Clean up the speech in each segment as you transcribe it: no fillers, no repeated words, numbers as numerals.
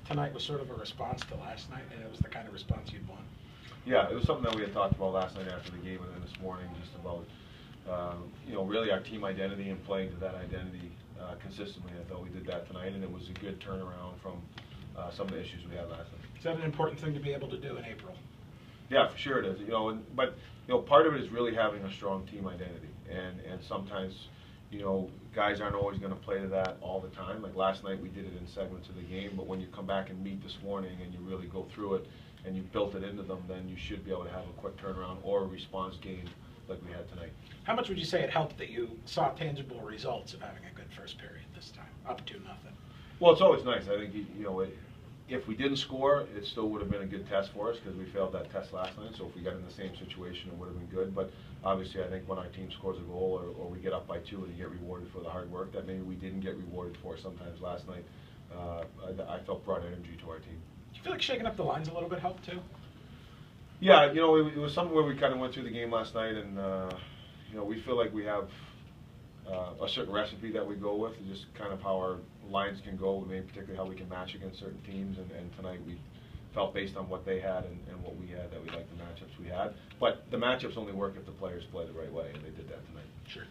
tonight was sort of a response to last night, and it was the kind of response you'd want. Yeah, it was something that we had talked about last night after the game, and then this morning, just about really our team identity and playing to that identity consistently. I thought we did that tonight, and it was a good turnaround from some of the issues we had last night. Is that an important thing to be able to do in April? Yeah, for sure it is. But part of it is really having a strong team identity, and sometimes guys aren't always going to play to that all the time. Like last night, we did it in segments of the game, but when you come back and meet this morning and you really go through it and you built it into them, then you should be able to have a quick turnaround or a response game like we had tonight. How much would you say it helped that you saw tangible results of having a good first period this time, up 2-0? Well, it's always nice. I think if we didn't score, it still would have been a good test for us because we failed that test last night. So if we got in the same situation, it would have been good. But obviously, I think when our team scores a goal or we get up by 2 and you get rewarded for the hard work that maybe we didn't get rewarded for sometimes last night, I felt brought energy to our team. Do you feel like shaking up the lines a little bit helped too? Yeah, it was something where we kind of went through the game last night, and we feel like we have a certain recipe that we go with, and just kind of how our lines can go, maybe particularly how we can match against certain teams. And tonight we felt based on what they had and what we had that we liked the matchups we had. But the matchups only work if the players play the right way, and they did that tonight. Sure.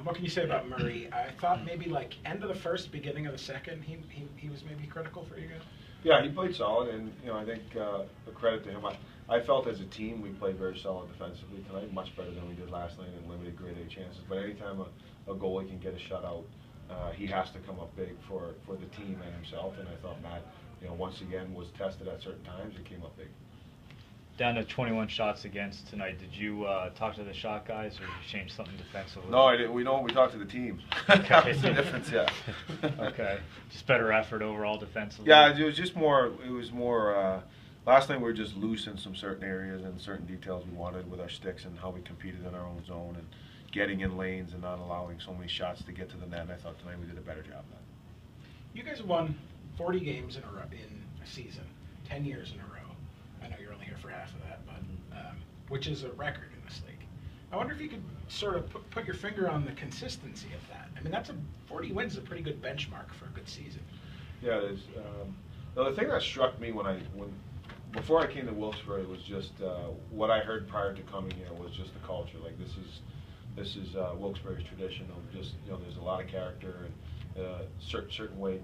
What can you say about Murray? I thought maybe like end of the first, beginning of the second, he was maybe critical for you guys. Yeah, he played solid, and I think a credit to him. I felt as a team we played very solid defensively tonight, much better than we did last night, and limited grade A chances. But anytime a goalie can get a shutout, he has to come up big for the team and himself. And I thought Matt, once again was tested at certain times and came up big. Down to 21 shots against tonight. Did you talk to the shot guys, or did you change something defensively? No, I didn't. We talked to the team. Okay. That's the difference, yeah. Okay. Just better effort overall defensively. Yeah, it was just more. It was more. Last night we were just loose in some certain areas and certain details we wanted with our sticks and how we competed in our own zone and getting in lanes and not allowing so many shots to get to the net. And I thought tonight we did a better job of that. You guys have won 40 games in a season, 10 years in a row. I know you're only here for half of that, but which is a record in this league. I wonder if you could sort of put your finger on the consistency of that. I mean, 40 wins is a pretty good benchmark for a good season. Yeah, it is. The thing that struck me before I came to Wilkes-Barre was just what I heard prior to coming here was just the culture. Like this is Wilkes-Barre's tradition of just there's a lot of character and certain way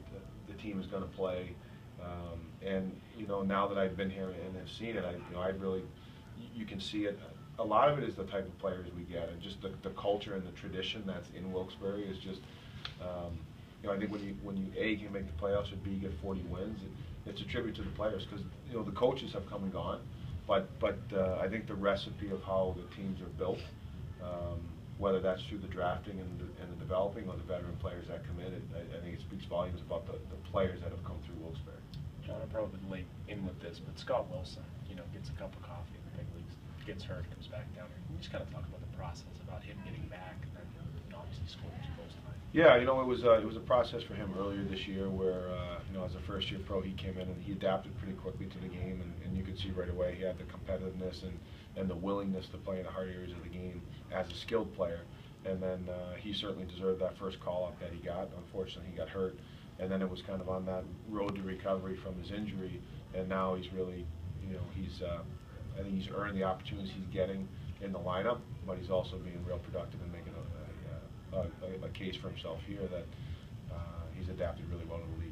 the team is going to play. And now that I've been here and have seen it, I really you can see it. A lot of it is the type of players we get, and just the culture and the tradition that's in Wilkes-Barre is just. I think when you A, can make the playoffs, or B, get 40 wins, it's a tribute to the players because the coaches have come and gone, but I think the recipe of how the teams are built, whether that's through the drafting and the developing or the veteran players that come in, I think it speaks volumes about the players that have come through Wilkes-Barre. John, I've probably been late in with this, but Scott Wilson, gets a cup of coffee in the big leagues, gets hurt, comes back down here. Can you just kind of talk about the process about him getting back and then obviously scoring 2 goals tonight? Yeah, it was a process for him earlier this year where as a first-year pro he came in and he adapted pretty quickly to the game, and you could see right away he had the competitiveness and the willingness to play in the hard areas of the game as a skilled player. And then he certainly deserved that first call-up that he got. Unfortunately, he got hurt, and then it was kind of on that road to recovery from his injury, and now he's really, I think he's earned the opportunities he's getting in the lineup, but he's also being real productive and making a case for himself here that he's adapted really well to the league.